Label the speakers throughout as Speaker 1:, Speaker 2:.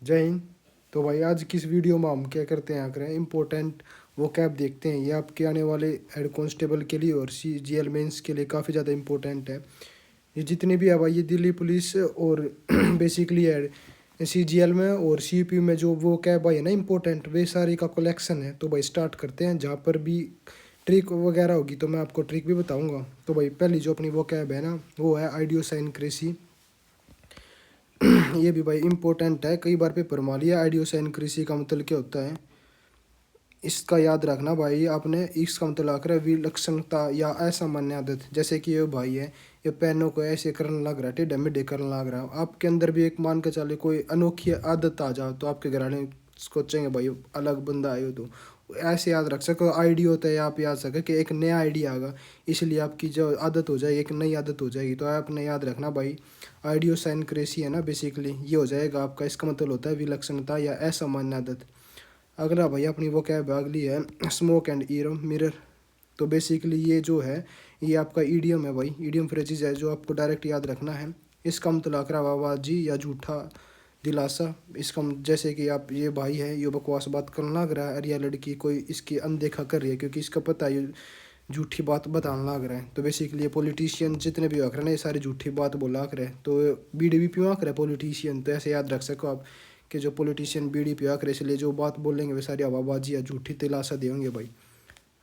Speaker 1: जय हिंद। तो भाई आज किस वीडियो में हम क्या करते हैं करें इम्पोर्टेंट वो कैब देखते हैं। ये आपके आने वाले हेड कांस्टेबल के लिए और CGL मेंस के लिए काफ़ी ज़्यादा इम्पोर्टेंट है। ये जितने भी है भाई ये दिल्ली पुलिस और बेसिकली है CGL में और CP में जो वो कैब आई है ना इम्पोर्टेंट वे सारी का कलेक्शन है। तो भाई स्टार्ट करते हैं। जहाँ पर भी ट्रिक वगैरह होगी तो मैं आपको ट्रिक भी बताऊँगा। तो भाई पहली जो अपनी वो कैब है ना वो है आइडियो साइन क्रेसी। ये भी भाई इम्पोर्टेंट है, कई बार पेपर में लिया। आइडियो साइन कृषि का मतलब क्या होता है इसका याद रखना भाई आपने। इसका मतलब आकर विलक्षणता या असामान्य आदत। जैसे कि ये भाई है ये पेनों को ऐसे करने लग रहा है, टेढ़े मेढ़े करने लग रहा है। आपके अंदर भी एक मान के चले कोई अनोखी आदत आ जाओ तो आपके घराने सोचेंगे भाई अलग बंदा आयो। तो ऐसे याद रख सको आइडिया होता है आप याद सके कि एक नया आइडिया आएगा, इसलिए आपकी जो आदत हो जाए एक नई आदत हो जाएगी। तो आपने याद रखना भाई आइडियो साइन क्रेसी है ना बेसिकली ये हो जाएगा आपका। इसका मतलब होता है विलक्षणता या असामान्य आदत। अगला भाई अपनी वो कैब अगली है स्मोक एंड ईरम मिरर। तो बेसिकली ये जो है ये आपका ईडियम है भाई, ईडियम फ्रेजेज है जो आपको डायरेक्ट याद रखना है। इसका मतलब आवाजी या झूठा दिलासा। इसका जैसे कि आप ये भाई है ये बकवास बात करने लग रहा है और यह लड़की कोई इसकी अनदेखा कर रही है क्योंकि इसका पता है ये झूठी बात बताने लग रहा है। तो बेसिकली ये पॉलिटिशियन जितने भी आकर ना ये सारी झूठी बात बोला कर है। तो बीडी भी पिवा कर पॉलिटिशियन। तो ऐसे याद रख सको आप कि जो पॉलिटिशियन बीड़ी पिया करे इसलिए जो बात बोलेंगे वे सारी हवाबाजी या झूठी दिलासा देंगे भाई।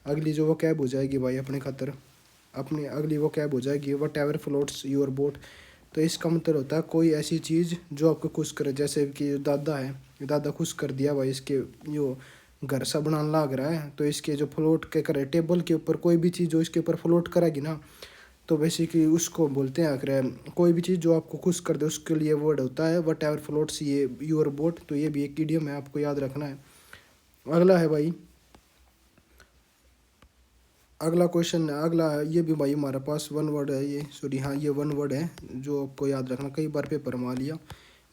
Speaker 1: अगली जो वो कैब हो जाएगी भाई अपने खतर अपनी अगली वो कैब हो जाएगी what ever floats your boat. तो इसका मतलब होता है कोई ऐसी चीज़ जो आपको खुश करे। जैसे कि दादा है, दादा खुश कर दिया भाई इसके जो घर सा बनाने लग रहा है तो इसके जो फ्लोट के करे टेबल के ऊपर कोई भी चीज़ जो इसके ऊपर फ्लोट करेगी ना तो बेसिकली उसको बोलते हैं आकर कोई भी चीज़ जो आपको खुश कर दे उसके लिए वर्ड होता है वट एवर फ्लोट्स ये योर बोट। तो ये भी एक इडियम है आपको याद रखना है। अगला है भाई अगला क्वेश्चन है अगला है ये भी भाई हमारे पास वन वर्ड है ये सॉरी हाँ ये वन वर्ड है जो आपको याद रखना कई बार पेपर में आ लिया।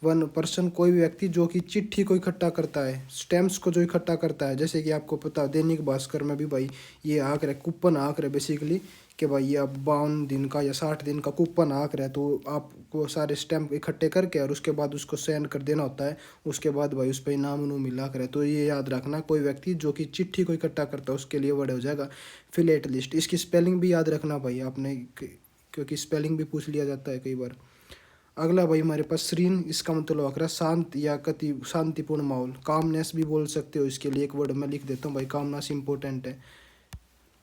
Speaker 1: वन पर्सन कोई भी व्यक्ति जो कि चिट्ठी को इकट्ठा करता है स्टैम्प्स को जो इकट्ठा करता है। जैसे कि आपको पता है दैनिक भास्कर में भी भाई ये आंक रहे कूपन आंक रहे बेसिकली कि भाई ये अब 52 दिन का या 60 दिन का कूपन आंक रहा है। तो आपको सारे स्टैम्प इकट्ठे करके और उसके बाद उसको सेंड कर देना होता है। उसके बाद भाई उस पर इनाम उनूम मिला करे। तो ये याद रखना कोई व्यक्ति जो कि चिट्ठी को इकट्ठा करता है उसके लिए वर्ड हो जाएगा फिलेट लिस्ट। इसकी स्पेलिंग भी याद रखना भाई आपने क्योंकि स्पेलिंग भी पूछ लिया जाता है कई बार। अगला भाई हमारे पास श्रीन। इसका मतलब आकर शांत या कति शांतिपूर्ण माहौल। कामनेस भी बोल सकते हो इसके लिए एक वर्ड मैं लिख देता हूँ भाई कामनेस इंपॉर्टेंट है।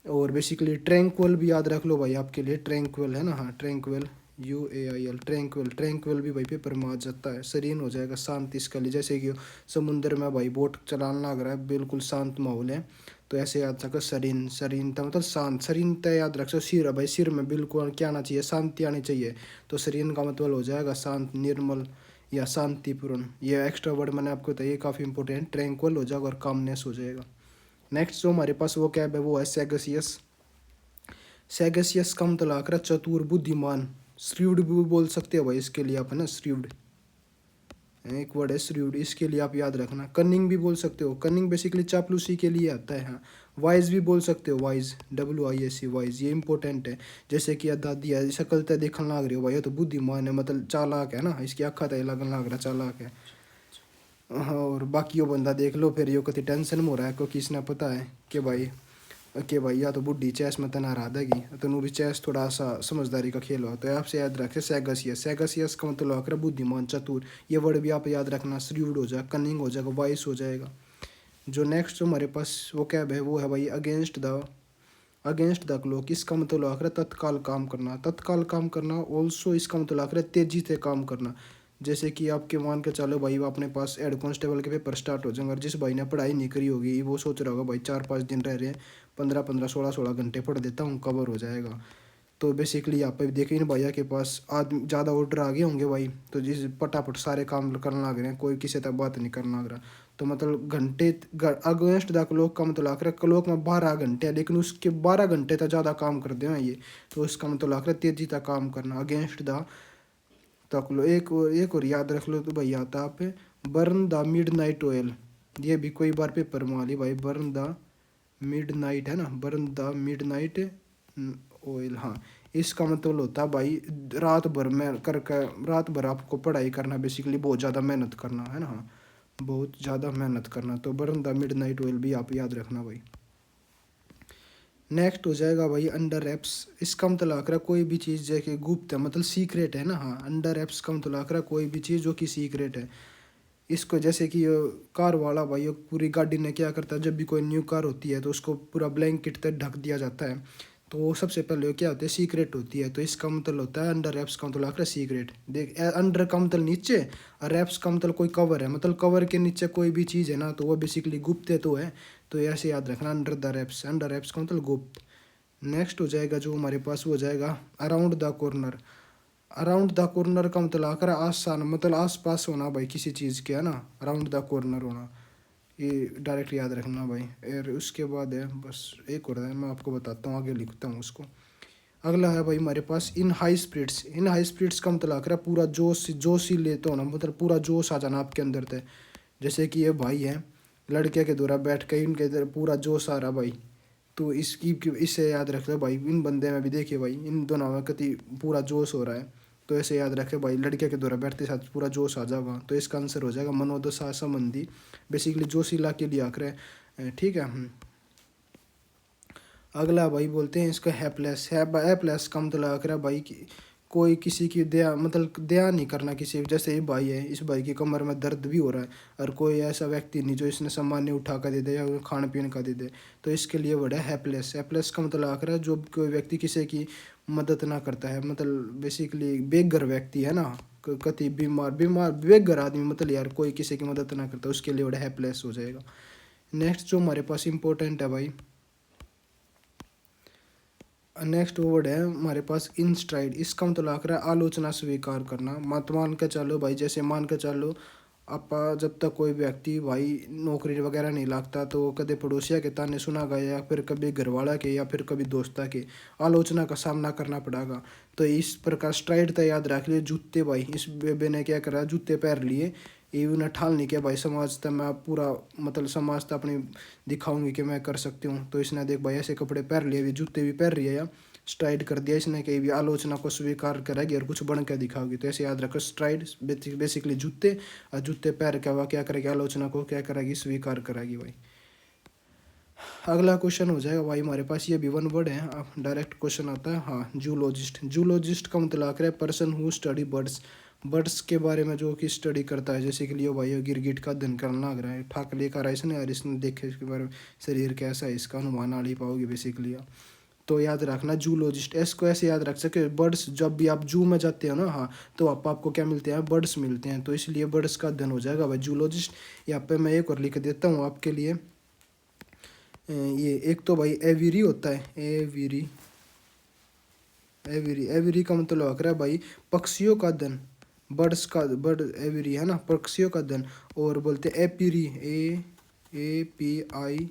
Speaker 1: और बेसिकली ट्रैंक्विल भी याद रख लो भाई आपके लिए ट्रैंक्विल है ना हाँ ट्रैंक्विल UAIL ट्रैंक्विल ट्रैंक्विल भी भाई पेपर में आ जाता है। सीरीन हो जाएगा शांति इसका लिए। जैसे कि समुद्र में भाई बोट चलाना लग रहा है बिल्कुल शांत माहौल है तो ऐसे याद रखो सरीन। सरीन था मतलब शांत। सरीन तय याद रखो सिर है भाई सिर में बिल्कुल क्या आना चाहिए शांति आनी चाहिए। तो सरीन का मतलब हो जाएगा शांत निर्मल या शांतिपूर्ण। ये एक्स्ट्रा वर्ड मैंने आपको बताया काफ़ी इंपॉर्टेंट। ट्रैंक्विल हो जाएगा और कामनेस हो जाएगा। नेक्स्ट जो हमारे पास वो कैब है वो है सेगसियस। सेगसियस का मतलब आकर चतुर बुद्धिमान। श्रीव्ड भी बोल सकते हो भाई इसके लिए आप है ना श्रीव्ड एक वर्ड है श्रीव्ड इसके लिए आप याद रखना। कनिंग भी बोल सकते हो। कनिंग बेसिकली चापलूसी के लिए आता है हाँ। वाइज भी बोल सकते हो वाइज WISE वाइज ये इंपॉर्टेंट है। जैसे कि दादी है शक्ल तय देखने लग रही हो भाई ये तो बुद्धिमान है मतलब चालाक है ना इसकी आँखा तय लगन लग रहा चालाक है। हाँ और बाकी वो बंदा देख लो फिर यो कति टेंशन में हो रहा है क्योंकि इसने पता है कि भाई या तो बुढ़ी चेस में तना हरा देगी तो भी चेस थोड़ा सा समझदारी का खेल हो। तो आपसे याद रखे सेगसियस। सेगसियस का मतलब आकर बुद्धिमान चतुर। ये वर्ड भी आप याद रखना श्रीव्ड हो जाएगा कनिंग हो जाएगा वाइस हो जाएगा। जो नेक्स्ट जो हमारे पास वो कैब है वो है भाई अगेंस्ट द क्लॉक। इसका मतलब आकर तत्काल काम करना। तत्काल काम करना ऑल्सो इसका मतलब आकर तेजी से काम करना। जैसे कि आपके मान के चलो भाई अपने पास हेड कांस्टेबल के पेपर स्टार्ट हो जाएंगे और जिस भाई ने पढ़ाई नहीं करी होगी वो सोच रहा होगा भाई 4-5 दिन रह रहे हैं 15-15 16-16 घंटे पढ़ देता हूँ कवर हो जाएगा। तो बेसिकली यहाँ पे देखिए ना भैया के पास आदमी ज़्यादा ऑर्डर आ गए होंगे भाई तो जिस पटापट सारे काम करने लग रहे हैं कोई किसी तक बात नहीं करना लग रहा। तो मतलब घंटे अगेंस्ट द क्लॉक का मतलब आकर क्लॉक में 12 घंटे है लेकिन उसके 12 घंटे तक ज़्यादा काम कर दे हैं ये। तो उसका मतलब आकर तेजी तक काम करना अगेंस्ट द तकलो। एक और याद रख लो तो भाई आता आप burn the mid night oil. ये भी कोई बार पेपर में वाली भाई बर्न द मिड नाइट है ना burn the mid night oil हाँ। इसका मतलब होता है भाई रात भर में करके रात भर आपको पढ़ाई करना बेसिकली बहुत ज़्यादा मेहनत करना है ना हाँ। बहुत ज़्यादा मेहनत करना। तो बर्न द मिडनाइट ऑयल भी आप याद रखना भाई। नेक्स्ट हो जाएगा भाई अंडर एप्स। इसका मतलब आकर कोई भी चीज़ जो कि गुप्त है, मतलब सीक्रेट है ना। हाँ, अंडर एप्स का मतलब आकर कोई भी चीज़ जो कि सीक्रेट है। इसको जैसे कि ये कार वाला भाई, ये पूरी गाड़ी ने क्या करता है, जब भी कोई न्यू कार होती है तो उसको पूरा ब्लैंकेट तक ढक दिया जाता है। तो वो सबसे पहले वो क्या होती है, सीक्रेट होती है। तो इसका मतलब होता है अंडर रैप्स का मतलब आकर सीक्रेट। देख, अंडर का मतलब नीचे, और रैप्स का मतलब कोई कवर है, मतलब कवर के नीचे कोई भी चीज़ है ना, तो वो बेसिकली गुप्त है तो है। तो ऐसे याद रखना, under the wraps, under wraps का मतलब गुप्त। नेक्स्ट हो जाएगा जो हमारे पास, वो हो जाएगा around the corner. Around the corner का मतलब आकर आसान, मतलब आस पास होना भाई किसी चीज़ के, है ना। अराउंड द कॉर्नर होना, ये डायरेक्ट याद रखना भाई। और उसके बाद है बस एक और है, मैं आपको बताता हूँ, आगे लिखता हूँ उसको। अगला है भाई हमारे पास in high spirits. In high spirits का मतलब आकर पूरा जोश ही लेते होना, मतलब पूरा जोश आ जाना आपके अंदर थे। जैसे कि ये भाई है, लड़के के द्वारा बैठ के इनके इधर पूरा जोश आ रहा भाई। तो इससे याद रख लो भाई, इन बंदे में भी देखिए भाई, इन दोनों में कति पूरा जोश हो रहा है। तो ऐसे याद रखे भाई, लड़के के द्वारा बैठते साथ पूरा जोश आ जाएगा। तो इसका आंसर हो जाएगा मनोदशा संबंधी, बेसिकली जोशीला के लिए आकर है, ठीक है। अगला भाई बोलते हैं इसका हैप्लेस। हैप्लेस का मतलब आकर भाई कोई किसी की दया, मतलब दया नहीं करना किसी। जैसे ये भाई है, इस भाई की कमर में दर्द भी हो रहा है, और कोई ऐसा व्यक्ति नहीं जो इसने सामान नहीं उठा कर दे दे या खान पीने का दे दे। तो इसके लिए वर्ड है हैप्लेस। हैप्लेस का मतलब आकर जो कोई व्यक्ति किसी की मदद ना करता है, मतलब बेसिकली बेघर व्यक्ति है ना, कति बीमार बीमार बेघर आदमी, मतलब यार कोई किसी की मदद ना करता, उसके लिए वर्ड हैप्लेस हो जाएगा। नेक्स्ट जो हमारे पास इंपॉर्टेंट है भाई, नेक्स्ट वर्ड है हमारे पास इन स्ट्राइड। इसका मतलब आकर आलोचना स्वीकार करना। मत मान के चलो भाई, जैसे मान के चलो आप, जब तक कोई व्यक्ति भाई नौकरी वगैरह नहीं लगता, तो कभी पड़ोसिया के ताने सुना गया, या फिर कभी घरवाला के, या फिर कभी दोस्ता के आलोचना का सामना करना पड़ेगा। तो इस प्रकार स्ट्राइड तो याद रख लिए जूते भाई। इस बेबे ने क्या करा, जूते पहन लिए, ये उन्हें ठाल नहीं किया भाई समाज तक मैं पूरा, मतलब समाज तक अपनी दिखाऊंगी कि मैं कर सकती हूँ। तो इसने देख भाई ऐसे कपड़े पहन लिए, भी जूते भी पहन रही है, या स्ट्राइड कर दिया इसने कि भी आलोचना को स्वीकार करेगी और कुछ बन के दिखाओगी। तो ऐसे याद रखो, स्ट्राइड बेसिकली जूते, और जूते पैर का वह क्या करेगी, आलोचना को क्या करेगी, स्वीकार करेगी भाई। अगला क्वेश्चन हो जाएगा भाई हमारे पास, ये भी वन वर्ड है, अब डायरेक्ट क्वेश्चन आता है। हाँ, जूलॉजिस्ट। जूलॉजिस्ट का मतलब आकर है person who study birds. Birds के बारे में जो कि स्टडी करता है, जैसे कि लियो भाई गिरगिट का अध्ययन करना लग रहा है, ठाक लेकर आए इसने, और इसने देखे इसके बारे में शरीर कैसा है, इसका अनुमान आ ही पाओगे बेसिकली। तो याद रखना जूलॉजिस्ट, इसको ऐसे याद रख सके बर्ड्स। जब भी आप जू में जाते हो ना, हाँ, तो आपको क्या मिलते हैं, बर्ड्स मिलते हैं। तो इसलिए बर्ड्स का अध्ययन हो जाएगा भाई जूलॉजिस्ट। यहाँ पे मैं एक और लिख देता हूँ आपके लिए। ये एक तो भाई एविरी होता है, एविरी। एविरी, एविरी का मतलब लग रहा है भाई पक्षियों का अध्ययन। बर्ड्स का बर्ड एविरी है ना, पक्षियों का अध्ययन। और बोलते हैं एपीरी, APIARY।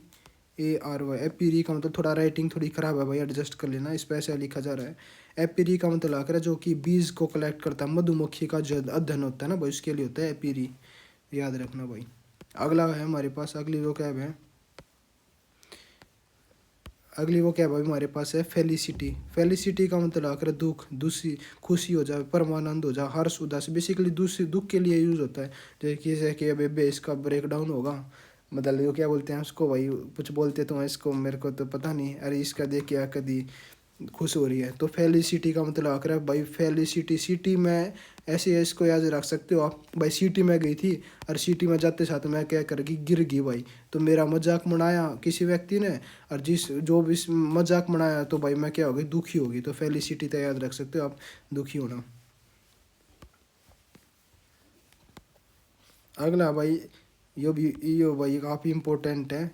Speaker 1: एपीरी का मतलब, थोड़ा राइटिंग थोड़ी खराब है भाई, एडजस्ट कर लेना, इस पे ऐसे लिखा जा रहा है। एपीरी का मतलब लग रहा है जो कि बीज को कलेक्ट करता है, मधुमक्खी का जो अध्ययन होता है ना भाई, उसके लिए होता है एपीरी, याद रखना भाई। अगला है हमारे पास, अगली वो क्या है, अगली वो क्या है भाई हमारे पास है फेलिसिटी। फेलिसिटी का मतलब आकर दुख, दूसरी खुशी हो जाए, परमानंद हो जाए, हर्ष उदास, बेसिकली दूसरी दुख के लिए यूज़ होता है। जैसे कि अब इसका ब्रेक डाउन होगा, मतलब वो क्या बोलते हैं उसको भाई, कुछ बोलते तो हैं इसको, मेरे को तो पता नहीं। अरे इसका देखिए कभी खुश हो रही है, तो फेलिसिटी का मतलब आकर है भाई फेलिसिटी। सिटी में ऐसे इसको याद रख सकते हो आप भाई, सिटी में गई थी, और सिटी में जाते साथ मैं क्या करेगी, गिर गई भाई। तो मेरा मजाक बनाया किसी व्यक्ति ने, और जो भी इस मजाक बनाया, तो भाई मैं क्या हो गई, दुखी होगी। तो फेलिसिटी तो याद रख सकते हो आप, दुखी होना। अगला भाई, यो भाई काफ़ी इम्पोर्टेंट है,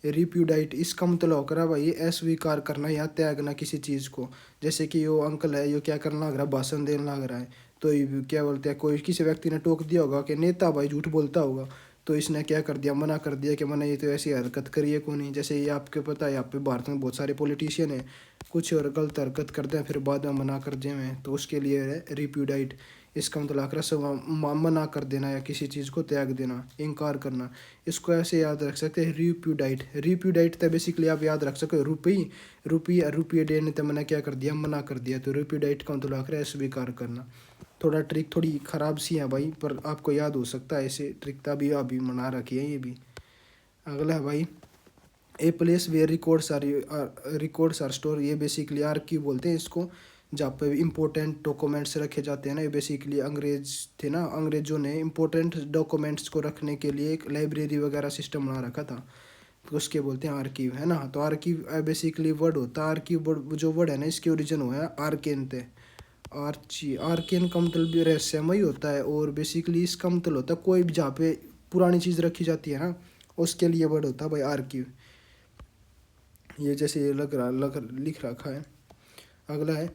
Speaker 1: रिप्यूडाइट। इसका मतलब होकर है भाई अस्वीकार करना या त्यागना किसी चीज़ को। जैसे कि यो अंकल है, यो क्या करना लग रहा है, भाषण देने लग रहा है। तो ये क्या बोलते हैं, कोई किसी व्यक्ति ने टोक दिया होगा कि नेता भाई झूठ बोलता होगा, तो इसने क्या कर दिया, मना कर दिया कि मैंने ये तो ऐसी हरकत करी है को नहीं। जैसे ये आपके पता है, यहाँ पे भारत में बहुत सारे पॉलिटिशियन हैं, कुछ और गलत हरकत करते हैं, फिर बाद में मना कर दिए हैं, तो उसके लिए है रिप्यूडाइट। इसका मतलब आकर मना कर देना, या किसी चीज़ को त्याग देना, इनकार करना। इसको ऐसे याद रख सकते हैं, रिप्यूडाइट। रिप्यूडाइट तो बेसिकली आप याद रख सको रुपये देने तो मैंने क्या कर दिया, मना कर दिया। तो रिप्यूडाइट का मतलब आकर अस्वीकार करना। थोड़ा ट्रिक थोड़ी ख़राब सी है भाई, पर आपको याद हो सकता है, ऐसे ट्रिक तभी अभी बना रखी है ये भी। अगला है भाई a place where records are store. ये बेसिकली आर्कीव बोलते हैं इसको, जहाँ पे इम्पोर्टेंट डॉक्यूमेंट्स रखे जाते हैं ना। ये बेसिकली अंग्रेज थे ना, अंग्रेजों ने इम्पोर्टेंट डॉक्यूमेंट्स को रखने के लिए एक लाइब्रेरी वगैरह सिस्टम बना रखा था, तो उसके बोलते हैं आर्कीव, है ना। तो आर्कीव बेसिकली वर्ड होता है, आर्कीव वर्ड जो वर्ड है ना, इसके ओरिजिन हुआ है आर्केन थे। आर्केन का मतलब भी रहस्यमय होता है, और बेसिकली इसका मतलब होता है कोई भी जहाँ पे पुरानी चीज़ रखी जाती है ना, उसके लिए वर्ड होता है भाई आर्कीव। ये जैसे ये लिख रखा है। अगला है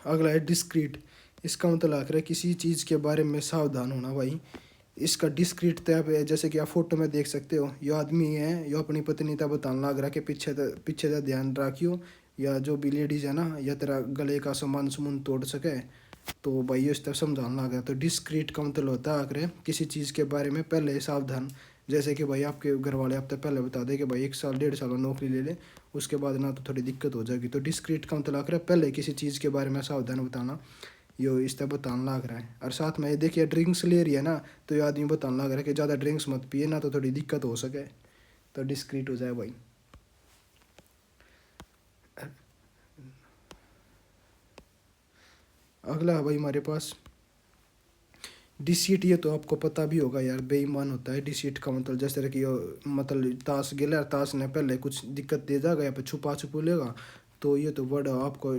Speaker 1: अगला है डिस्क्रीट। इसका मतलब लग रहा है किसी चीज़ के बारे में सावधान होना भाई। इसका डिस्क्रीट तय है, जैसे कि आप फोटो में देख सकते हो, ये आदमी है, यो अपनी पत्नी तब बताने लग रहा कि पीछे का ध्यान रखियो, या जो भी लेडीज़ है ना, या तेरा गले का सामान सुमन तोड़ सके, तो भाई ये इस तरह समझाना लग रहा। तो डिस्क्रीट का मतलब होता है अगर किसी चीज़ के बारे में पहले सावधान, जैसे कि भाई आपके घर वाले आप तो पहले बता दें कि भाई 1 साल 1.5 साल में नौकरी ले ले, उसके बाद ना तो थोड़ी दिक्कत हो जाएगी। तो डिस्क्रीट का मतलब अगर पहले किसी चीज़ के बारे में सावधान बताना, यो इस तरह बताने लग रहा है। और साथ में ये देखिए ड्रिंक्स ले रही है ना, तो ये आदमी बताने लग रहा है कि ज़्यादा ड्रिंक्स मत पिए ना, तो थोड़ी दिक्कत हो सके, तो डिस्क्रीट हो जाए भाई। अगला है भाई हमारे पास डिसीट। ये तो आपको पता भी होगा यार, बेईमान होता है डिसीट का मतलब, जैसे कि मतलब ताश गेला, ताश ने पहले कुछ दिक्कत दे जाएगा या फिर छुपा छुपू लेगा, तो ये तो वर्ड आपको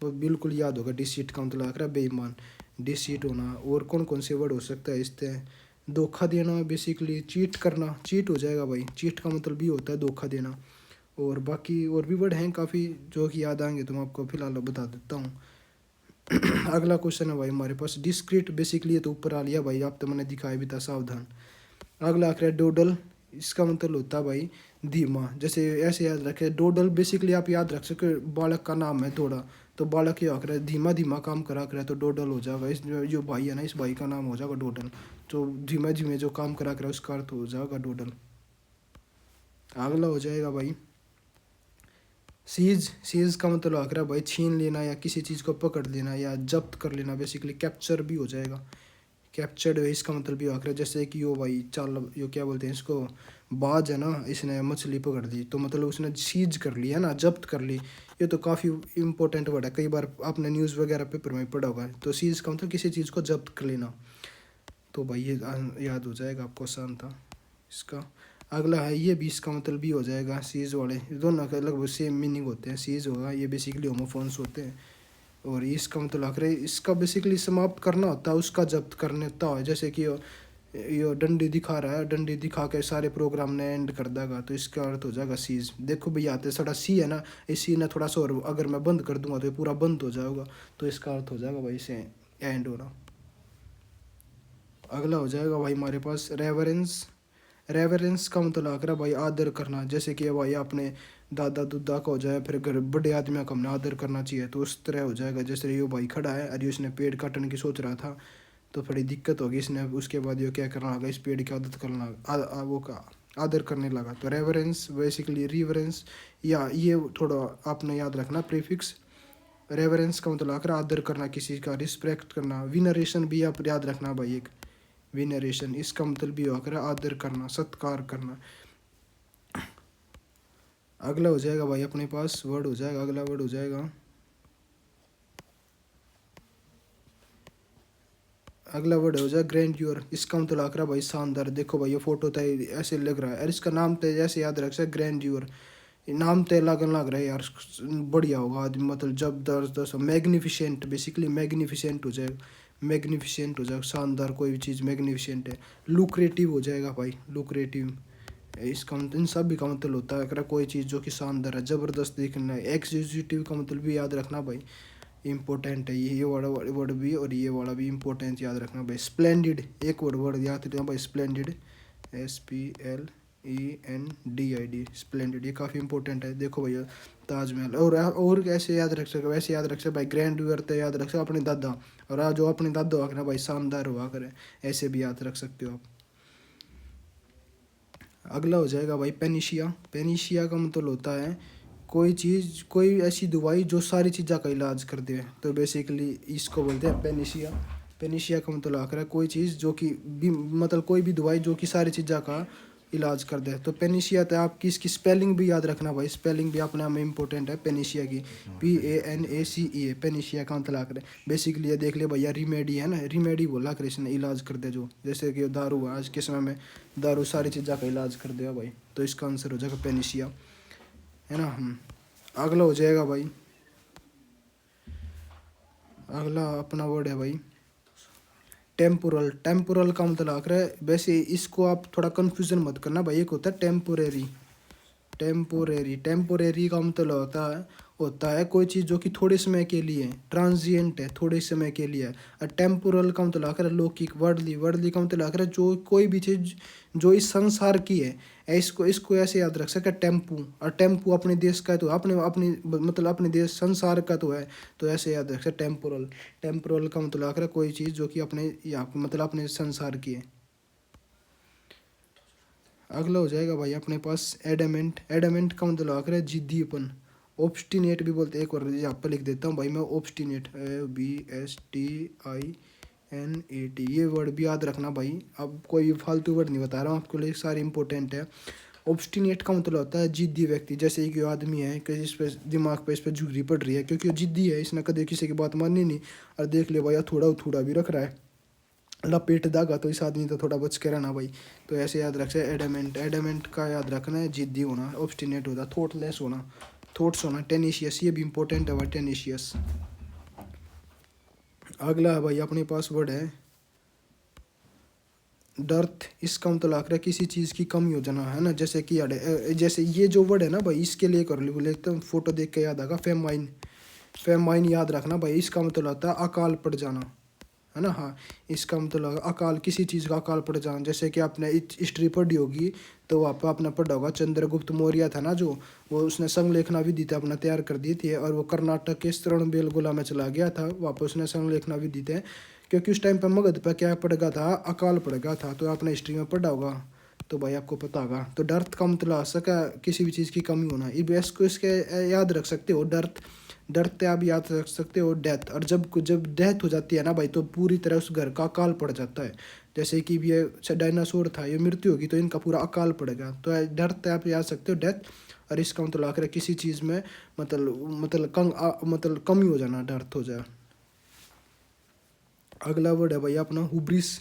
Speaker 1: बिल्कुल याद होगा। डिसीट का मतलब लग रहा है बेईमान, डिसीट होना। और कौन कौन से वर्ड हो सकता है इससे, धोखा देना, बेसिकली चीट करना, चीट हो जाएगा भाई। चीट का मतलब भी होता है धोखा देना। और बाकी और भी वर्ड हैं काफ़ी जो कि याद आएंगे, तो मैं आपको फिलहाल बता देता हूँ। अगला क्वेश्चन है भाई हमारे पास डिस्क्रीट। बेसिकली ये तो ऊपर आ लिया भाई, आप तो मैंने दिखाया भी था, सावधान। अगला आखिर है डोडल। इसका मतलब होता है भाई धीमा, जैसे ऐसे याद रखे डोडल, बेसिकली आप याद रख सके बालक का नाम है थोड़ा, तो बालक ये आखिर है धीमा धीमा काम करा करे, तो डोडल हो जाएगा। इस जो भाई है ना, इस भाई का नाम हो जाएगा डोडल, जो धीमे धीमे जो काम करा करे उसका अर्थ हो जाएगा डोडल। अगला हो जाएगा भाई सीज। सीज का मतलब आखिर भाई छीन लेना, या किसी चीज़ को पकड़ लेना, या जब्त कर लेना, बेसिकली कैप्चर भी हो जाएगा। कैप्चर्ड है इसका मतलब भी आखिर, जैसे कि यो भाई चाल, यो क्या बोलते हैं इसको, बाज है ना, इसने मछली पकड़ ली, तो मतलब उसने सीज कर लिया ना, जब्त कर ली। ये तो काफ़ी इंपॉर्टेंट वर्ड है, कई बार आपने न्यूज़ वगैरह पेपर में पढ़ा होगा। तो सीज का मतलब किसी चीज़ को जब्त कर लेना, तो भाई ये याद हो जाएगा आपको, आसान था इसका। अगला है ये भी, इसका मतलब भी हो जाएगा सीज वाले, दोनों का लगभग सेम मीनिंग होते हैं। सीज होगा, ये बेसिकली होमोफोन्स होते हैं। और इसका मतलब आखिर इसका बेसिकली समाप्त करना होता है, उसका जब्त करने होता है। जैसे कि ये डंडी दिखा रहा है, डंडी दिखा के सारे प्रोग्राम ने एंड कर देगा, तो इसका अर्थ हो जाएगा सीज। देखो भैया आते थोड़ा सी है ना, इस सी ने थोड़ा सा और अगर मैं बंद कर दूंगा तो ये पूरा बंद हो जाएगा, तो इसका अर्थ हो जाएगा भाई इसे एंड होना। अगला हो जाएगा भाई हमारे पास रेवरेंस। रेवरेंस का मतलब आकर भाई आदर करना, जैसे कि भाई आपने दादा दुदा का हो जाए, फिर घर बड़े आदमियों का हमने आदर करना चाहिए, तो उस तरह हो जाएगा। जैसे ये भाई खड़ा है और उसने पेड़ काटने की सोच रहा था, तो थोड़ी दिक्कत होगी इसने, उसके बाद ये क्या करना लगा, इस पेड़ की आदत करना वो का आदर करने लगा। तो रेवरेंस बेसिकली रिवरेंस, या ये थोड़ा आपने याद रखना प्रीफिक्स। रेवरेंस का मतलब आकर आदर करना, किसी का रिस्पेक्ट करना। विनरेशन भी आप याद रखना भाई, एक विनरेशन इसका मतलब भी होकर आदर करना, सत्कार करना। अगला हो जाएगा भाई अपने पास वर्ड हो जाएगा, अगला वर्ड हो जाएगा, अगला वर्ड हो जाएगा ग्रैंड्योर। इसका मतलब आकर भाई शानदार। देखो भाई ये फोटो तो ऐसे लग रहा है, और इसका नाम तो जैसे याद रख सकते ग्रैंड्योर, नाम तो लगन लग रहा है यार, बढ़िया होगा आदमी, मतलब जबरदस्त मैग्निफिसेंट, बेसिकली मैग्निफिसेंट हो जाएगा। मैग्निफिसेंट हो जाएगा, शानदार कोई भी चीज़ मैग्निफिसेंट है। लुक्रेटिव हो जाएगा भाई, लुक्रेटिव। इसका मतलब इन सब भी का मतलब होता है अगर कोई चीज़ जो कि शानदार है, ज़बरदस्त दिखना है। एग्जीक्यूटिव का मतलब भी याद रखना भाई, इंपॉर्टेंट है ये वाला वर्ड भी, और ये वाला भी इंपॉर्टेंट याद रखना भाई। स्प्लेंडिड, एक वर्ड याद रखना भाई, स्प्लेंडिड, SPLENDID, स्प्लेंडिड, ये काफ़ी इंपॉर्टेंट है। देखो भैया ताजमहल, और ऐसे याद रख सके, वैसे याद रख सके भाई ग्रैंड तो याद रख सके अपने दादा, और आज जो अपने दादा हुआ ना भाई शानदार हुआ करे, ऐसे भी याद रख सकते हो आप। अगला हो जाएगा भाई पेनिशिया। पेनिशिया का मतलब होता है कोई चीज़, कोई ऐसी दवाई जो सारी चीज़ों का इलाज कर दे, तो बेसिकली इसको बोलते हैं पेनिसिया। पेनिसिया का मतलब आकर है कोई चीज़ जो कि मतलब कोई भी दवाई जो कि सारी चीज़ों का इलाज कर दे। तो पेनिसिया, तो आपकी इसकी स्पेलिंग भी याद रखना भाई, स्पेलिंग भी अपने आप में इंपॉर्टेंट है पेनिसिया की। PANACE, पेनिसिया का मतलब आकर बेसिकली ये देख ले भैया, रिमेडी है ना, रिमेडी बोला कृष्ण, इलाज कर दे जो, जैसे कि दारू है, आज के समय में दारू सारी चीज़ों का इलाज कर देगा भाई, तो इसका आंसर हो जाएगा पेनिसिया, है ना। अगला हो जाएगा भाई, अगला अपना वर्ड है भाई टेम्पोरल। टेम्पोरल का मतलब आकर है, वैसे इसको आप थोड़ा कन्फ्यूजन मत करना भाई, एक होता है टेम्पोरेरी। टेम्पोरेरी, टेम्पोरेरी का मतलब होता है कोई चीज़ जो कि थोड़े समय के लिए ट्रांजिएंट है, थोड़े समय के लिए है। और टेम्पोरल का मतलब आकर लौकिक, वर्डली। वर्डली का मतलब आकर जो कोई भी चीज़ जो इस संसार की है, इसको इसको ऐसे याद रख सके टेम्पू। और टेम्पू अपने देश का तो अपने अपनी मतलब अपने देश संसार का तो है, तो ऐसे याद रख सकते टेम्पोरल। टेम्पोरल का मतलब आकर कोई चीज़ जो कि अपने या मतलब अपने संसार की है। अगला हो जाएगा भाई अपने पास एडामेंट। एडामेंट का मतलब आकर है जिद्दीपन। ऑब्स्टिनेट भी बोलते हैं, एक और यहाँ पर लिख देता हूँ भाई मैं, ऑब्स्टिनेट, BSTINAT, ये वर्ड भी याद रखना भाई। अब कोई फालतू वर्ड नहीं बता रहा हूँ आपके लिए, सारे इंपॉर्टेंट है। ऑब्स्टिनेट का मतलब होता है जिद्दी व्यक्ति, जैसे कि आदमी है कि इस पे दिमाग पे इस पे झुर्री पड़ रही है क्योंकि वो जिद्दी है, इसने कभी किसी की बात माननी नहीं। और देख ले भैया थोड़ा थोड़ा भी रख रहा है, लपेट दागा, तो इस आदमी तो थोड़ा बच के रहना भाई। तो ऐसे याद रख सकते एडामेंट। एडामेंट का याद रखना है जिद्दी होना, ऑब्स्टिनेट होता, थॉटलेस होना, थॉट्स होना, टेनिशियस, ये भी इंपॉर्टेंट है भाई, टेनिशियस। अगला है भाई अपने पास वर्ड है डर्थ। इसका मतलब आकर है किसी चीज़ की कमी हो जाना, है ना, जैसे कि जैसे ये जो वर्ड है ना भाई, इसके लिए कर लो लेते हैं, फोटो देख के याद आएगा, फेमाइन। फेमाइन याद रखना भाई, इसका मतलब होता है अकाल पड़ जाना, है ना। हाँ, इसका मतलब अकाल, किसी चीज़ का अकाल पड़ जाना, जैसे कि आपने हिस्ट्री पढ़ी होगी, तो वहाँ पर आपने पढ़ा होगा चंद्रगुप्त मौर्य था ना जो, वो उसने संलेखना विधि थे अपना तैयार कर दी थी, और वो कर्नाटक के श्रवणबेलगोला में चला गया था, वहाँ पर उसने संलेखना विधि थे, क्योंकि उस टाइम पर मगध पर क्या पड़ गया था, अकाल पड़ गया था, तो आपने हिस्ट्री में पढ़ा होगा, तो भाई आपको पता होगा। तो डर्थ का मतलब आ सका किसी भी चीज़ की कमी होना, इसको इसके याद रख सकते हो डर्थ। डरते आप याद रख सकते हो डेथ। और जब जब डेथ हो जाती है ना भाई, तो पूरी तरह उस घर का अकाल पड़ जाता है, जैसे कि ये डायनासोर था, ये मृत्यु होगी तो इनका पूरा अकाल पड़ेगा, तो डरते आप याद सकते हो डेथ। और इसका मतलब आकर किसी चीज़ में मतलब कमी हो जाना, डर्थ हो जाए। अगला वर्ड है भाई अपना हुब्रिस।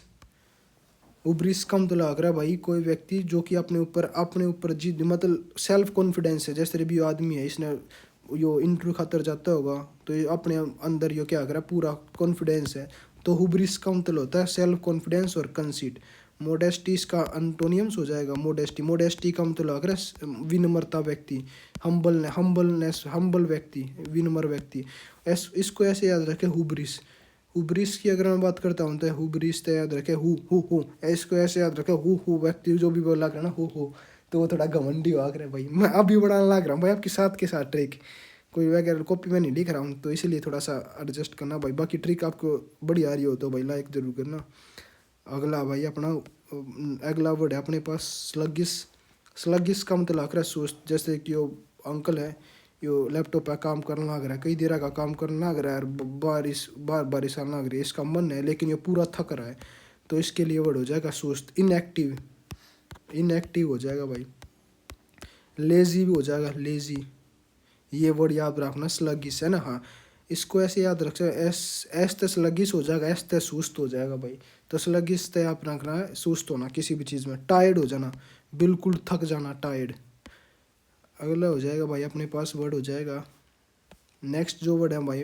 Speaker 1: हुब्रिस का मतलब आकर भाई कोई व्यक्ति जो कि अपने ऊपर जिद मतलब सेल्फ कॉन्फिडेंस है, जैसे भी आदमी है, इसने यो इंटरव्यू खातर जाता होगा, तो ये अपने अंदर यो क्या कर पूरा कॉन्फिडेंस है, तो हुब्रिस का मतलब होता है सेल्फ कॉन्फिडेंस और कंसीट। मोडेस्टी इसका अंटोनियम्स हो जाएगा मोडेस्टी। मोडेस्टी का मतलब अगर विनम्रता व्यक्ति, हम्बल व्यक्ति, विनम्र व्यक्ति। इसको ऐसे याद रखें हुब्रिस। हुब्रिस की अगर मैं बात करता हूँ तो हुब्रिस तो याद रखे हु, इसको ऐसे याद रखे हु व्यक्ति जो भी बोला करे ना हु, तो वो थोड़ा घमंडी हुआ करे भाई। मैं अभी बढ़ाने लग रहा हूँ भाई आपके साथ के साथ ट्रिक, कोई वगैरह कॉपी में नहीं लिख रहा हूँ, तो इसीलिए थोड़ा सा एडजस्ट करना भाई। बाकी ट्रिक आपको बड़ी आ रही हो तो भाई लाइक जरूर करना। अगला भाई अपना अगला वर्ड है अपने पास स्लगिस। स्लगिस का मतलब आकर सुस्त, जैसे कि वो अंकल है, यो लैपटॉप पे काम करने लग रहा है, कई देर का काम करने लग रहा है, और बारिश आने लग रही है, इसका मन है लेकिन ये पूरा थक रहा है, तो इसके लिए वर्ड हो जाएगा सुस्त, इनएक्टिव। इनएक्टिव हो जाएगा भाई। लेजी भी हो जाएगा, लेजी, ये वर्ड याद रखना, स्लगिस है ना। हाँ, इसको ऐसे याद रखना, एस ते स्लगिस हो जाएगा, एस ते सुस्त हो जाएगा भाई। तो स्लगिस ते आप रखना है सुस्त होना किसी भी चीज़ में, टायर्ड हो जाना, बिल्कुल थक जाना, टायर्ड। अगला हो जाएगा भाई अपने पास वर्ड हो जाएगा नेक्स्ट जो वर्ड है भाई,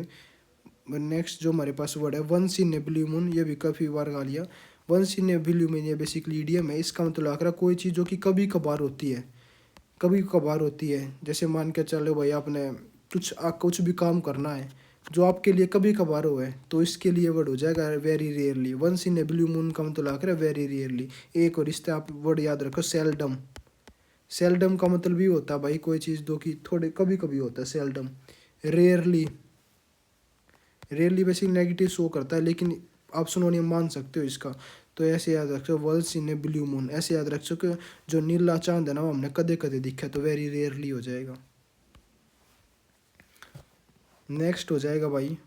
Speaker 1: नेक्स्ट जो हमारे पास वर्ड है once in a blue moon, ये भी काफ़ी बार गा लिया। Once in a blue moon ये बेसिकली इडियम है, इसका मतलब आकर कोई चीज़ जो कि कभी कभार होती है, कभी कभार होती है। जैसे मान के चलो भाई आपने कुछ भी काम करना है जो आपके लिए कभी कभार हो है, तो इसके लिए वर्ड हो जाएगा very rarely. Once in a blue moon का मतलब आकर वेरी रेयरली। एक और इससे आप वर्ड याद रखो सेल्डम। सेल्डम का मतलब भी होता है भाई कोई चीज़ जो कि थोड़े कभी कभी होता है, सेल्डम। रेयरली, रेयरली वैसे नेगेटिव शो करता है, लेकिन आप सिनोनिम मान सकते हो इसका, तो ऐसे याद रख सकते हो once in a blue moon, ऐसे याद रख सकते हो जो नीला चांद है ना वो हमने कदे कदे दिखा, तो वेरी रेयरली हो जाएगा। नेक्स्ट हो जाएगा भाई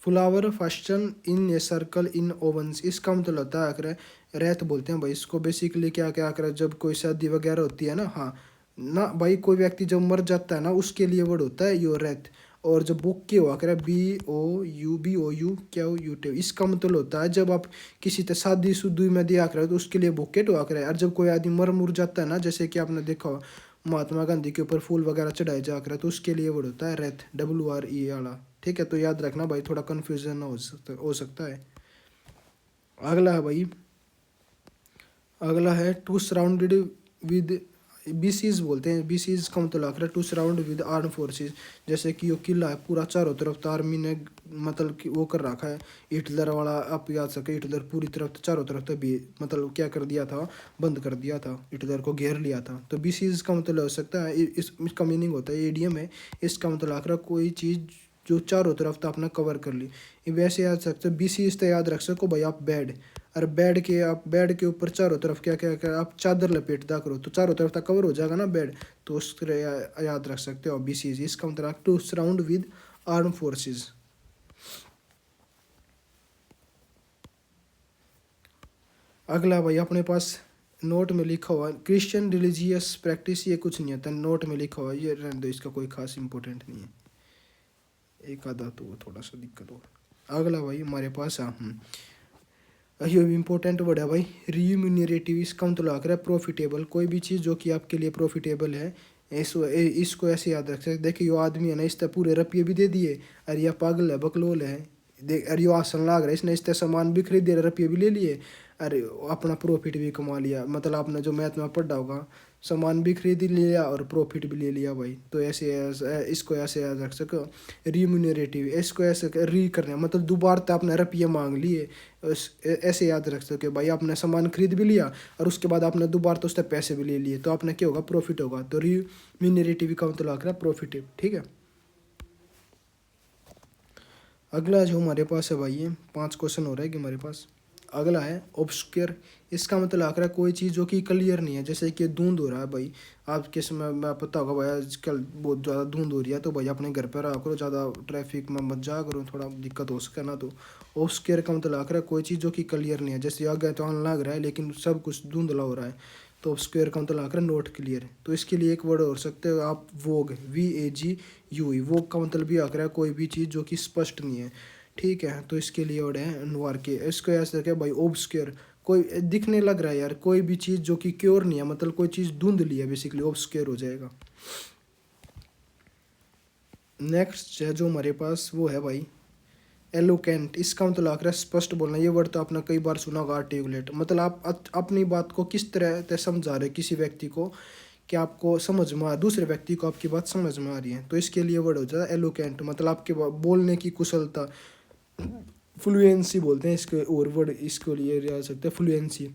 Speaker 1: flower fasten in a circle in ovens. इसका मतलब होता है अगर रेत बोलते हैं भाई इसको। बेसिकली क्या क्या कर जब कोई शादी वगैरह होती है ना, हाँ ना भाई, कोई व्यक्ति जब मर जाता है ना उसके लिए वर्ड होता है यो रेत। और जब बुक्के हुआ करे BOU क्या हो यू टे, इसका मतलब होता है जब आप किसी से शादी शुदी में दिया करे तो उसके लिए बुकेट हुआ करे। और जब कोई आदमी मर मुर जाता है ना, जैसे कि आपने देखा हो महात्मा गांधी के ऊपर फूल वगैरह चढ़ाए जा करे, तो उसके लिए वर्ड होता है रेत, WRE वाला। ठीक है, तो याद रखना भाई, थोड़ा कन्फ्यूजन हो सकता है। अगला है भाई, अगला है टू सराउंडेड विद बीसीज बोलते हैं। बीसीज का मतलब आकर to surround with arm forces. जैसे कि वो किला है पूरा चारों तरफ तो आर्मी ने मतलब कि वो कर रखा है। हिटलर वाला आप याद सके, हिटलर पूरी तरफ तो चारों तरफ तो भी मतलब क्या कर दिया था, बंद कर दिया था, हिटलर को घेर लिया था। तो बीसीज का मतलब हो सकता है इसका मीनिंग होता है एडीएम है। इसका मतलब आकर कोई चीज़ जो चारों तरफ तो आपने कवर कर ली। वैसे याद सकते बीसीज तो याद रख सको भाई आप बेड। और बेड के ऊपर चारों तरफ क्या क्या क्या आप चादर लपेट दा करो तो चारों तरफ तक कवर हो जाएगा ना बेड। तो उस तरह याद रख सकते हो BCs। इसका मतलब to surround with arm forces. अगला भाई अपने पास नोट में लिखा हुआ क्रिश्चियन रिलीजियस प्रैक्टिस, ये कुछ नहीं आता, नोट में लिखा हुआ ये रहने दो, इसका कोई खास इंपॉर्टेंट नहीं है, एक आधा तो थोड़ा सा दिक्कत हो। अगला भाई हमारे पास ये इम्पोर्टेंट वर्ड है भाई रिम्यूनरेटिव। इसका मतलब आकर है प्रॉफिटेबल। कोई भी चीज़ जो कि आपके लिए प्रॉफिटेबल है इसको ऐसे याद रख सकते। देखिए यो आदमी है ना, इससे पूरे रुपये भी दे दिए, अरे यह पागल है बकलोल है, देख अरे यो आसन लाग रहा है, इसने इससे सामान भी खरीद दिया, रुपये भी ले लिए, अरे अपना प्रॉफिट भी कमा लिया। मतलब आपने जो मैथ में पढ़ा होगा, सामान भी खरीद लिया और प्रॉफिट भी ले लिया भाई। तो इसको ऐसे याद रख सको रिम्यूनरेटिव। इसको ऐसे री करना मतलब दोबारा तो आपने रुपये मांग लिए, ऐसे याद रख सके भाई आपने सामान खरीद भी लिया और उसके बाद आपने दोबारा तो उससे पैसे भी ले लिए, तो आपने क्या होगा प्रॉफिट होगा। तो रिम्यूनरेटिव का मतलब आकर प्रॉफिट। ठीक है, अगला जो हमारे पास है भाई ये 5 क्वेश्चन हो रहा है कि हमारे पास। अगला है ऑब्सक्योर। इसका मतलब आकर है कोई चीज़ जो कि क्लियर नहीं है। जैसे कि धुंध हो रहा है भाई, आपके समय में पता होगा भाई आजकल बहुत ज़्यादा धुंध हो रही है, तो भाई अपने घर पर रहा करो, ज़्यादा ट्रैफिक में मत जा करो, थोड़ा दिक्कत हो सके ना। तो ऑब्सक्योर का मतलब आकर है कोई चीज़ जो कि क्लियर नहीं है। जैसे आगे तो ऑन लग रहा है लेकिन सब कुछ धुंधला हो रहा है, तो ऑब्सक्योर का मतलब आकर नॉट क्लियर। तो इसके लिए एक वर्ड हो सकते हो आप वोग, VAGUE। वोग का मतलब भी आकर है कोई भी चीज़ जो कि स्पष्ट नहीं है। ठीक है, तो इसके लिए वर्ड है अनवार के। इसको ऐसे क्या भाई ऑब्सक्योर, कोई दिखने लग रहा है यार, कोई भी चीज़ जो कि क्योर नहीं है, मतलब कोई चीज़ धुंधली है, बेसिकली ऑब्सक्योर हो जाएगा। नेक्स्ट है जो हमारे पास वो है भाई एलोकेंट। इसका मतलब आकर स्पष्ट बोलना। ये वर्ड तो आपने कई बार सुना होगा आर्टिकुलेट। मतलब आप अपनी बात को किस तरह से समझा रहे किसी व्यक्ति को कि आपको समझ में आ, दूसरे व्यक्ति को आपकी बात समझ में आ रही है, तो इसके लिए वर्ड हो जाता है एलोकेंट। मतलब आपके बोलने की कुशलता, फ्लुएंसी बोलते हैं इसके, और वर्ड इसके लिए आ सकता है फ्लुएंसी,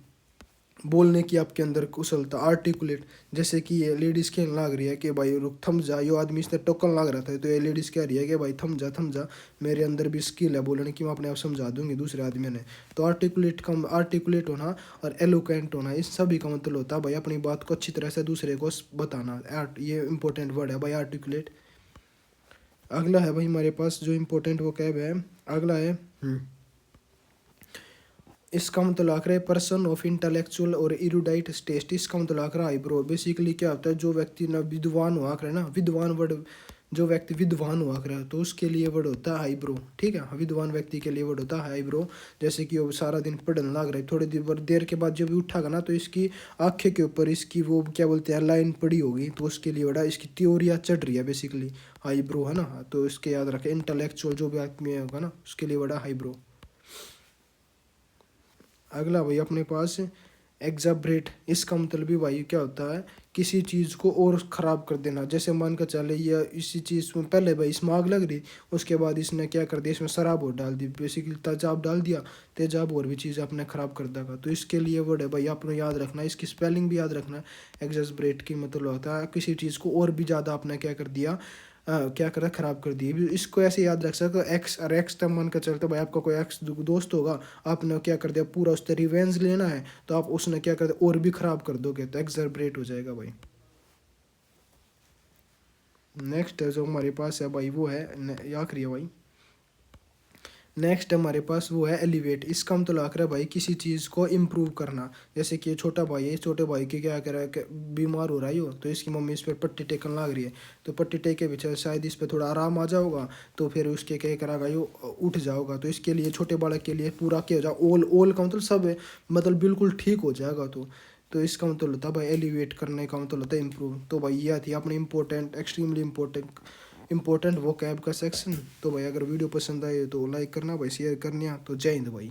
Speaker 1: बोलने की आपके अंदर कुशलता। आर्टिकुलेट, जैसे कि ये लेडीज़ कहने लग रही है कि भाई रुक थम जा, यो आदमी इसने टोकन लग रहा था, तो ये लेडीज़ कह रही है कि भाई थम जा, मेरे अंदर भी स्किल है बोलने की, मैं अपने आप समझा दूंगी दूसरे आदमी ने। तो आर्टिकुलेट होना और एलोकेंट होना, इस सभी का मतलब होता है भाई अपनी बात को अच्छी तरह से दूसरे को बताना। ये इंपॉर्टेंट वर्ड है भाई आर्टिकुलेट। अगला है भाई हमारे पास जो इम्पोर्टेंट वो कैब है, अगला है इसका मतलब आकर है पर्सन ऑफ इंटेलेक्चुअल और इरूडाइट टेस्ट। इसका मतलब आकर आईब्रो। बेसिकली क्या होता है, जो व्यक्ति ना विद्वान हुआ करे ना, विद्वान वर्ड, जो व्यक्ति विद्वान हुआ करे तो उसके लिए वर्ड होता है आईब्रो। ठीक है, विद्वान व्यक्ति के लिए वर्ड होता है आईब्रो। जैसे कि वो सारा दिन पढ़ने लग रहा है, थोड़ी देर के बाद जब भी उठागा ना तो इसकी आंखें के ऊपर इसकी वो क्या बोलते हैं लाइन पड़ी होगी, तो उसके लिए वर्ड इसकी त्योरिया चढ़ रही है बेसिकली, आईब्रो है ना। तो इसके याद रखें इंटेलेक्चुअल जो भी आदमी होगा ना उसके लिए वर्ड है आईब्रो। अगला भाई अपने पास एग्जाब्रेट। इसका मतलब भी भाई क्या होता है, किसी चीज़ को और ख़राब कर देना। जैसे मान कर चले ये इसी चीज़ में पहले भाई इसमें आग लग रही, उसके बाद इसने क्या कर दिया, इसमें शराब और डाल दी, बेसिकली तेजाब डाल दिया, तेजाब और भी चीज़ आपने ख़राब कर देगा। तो इसके लिए वर्ड है भाई आपने याद रखना, इसकी स्पेलिंग भी याद रखना। एग्जाब्रेट की मतलब होता है किसी चीज़ को और भी ज़्यादा आपने क्या कर दिया, क्या करा ख़राब कर दिए। इसको ऐसे याद रख सकते एक्स, और एक्स तक मान कर चलते भाई आपका कोई एक्स दोस्त होगा, आपने क्या कर दिया पूरा उससे रिवेंज लेना है, तो आप उसने क्या कर दिया और भी ख़राब कर दोगे, तो एक्सरब्रेट हो जाएगा भाई। नेक्स्ट जो हमारे पास है भाई वो है ये आखिरी है भाई। नेक्स्ट हमारे पास वो है एलिवेट। इसका मतलब आकर है भाई किसी चीज़ को इम्प्रूव करना। जैसे कि ये छोटा भाई है, इस छोटे भाई की क्या कह रहा है कि बीमार हो रहा है यो, तो इसकी मम्मी इस पर पट्टी टेकन लग रही है, तो पट्टी टेक के पीछे शायद इस पर थोड़ा आराम आ जाओगा, तो फिर उसके क्या करागा यो उठ जाओगा। तो इसके लिए छोटे बालक के लिए पूरा क्या हो जाए, ओल ओल का मतलब सब है, मतलब बिल्कुल ठीक हो जाएगा। तो इसका मतलब होता है भाई एलिवेट करने का मतलब होता है इम्प्रूव। तो भाई यह थी अपनी इंपॉर्टेंट एक्सट्रीमली इंपॉर्टेंट वो कैब का सेक्शन। तो भाई अगर वीडियो पसंद आए तो लाइक करना भाई, शेयर करना। तो जय हिंद भाई।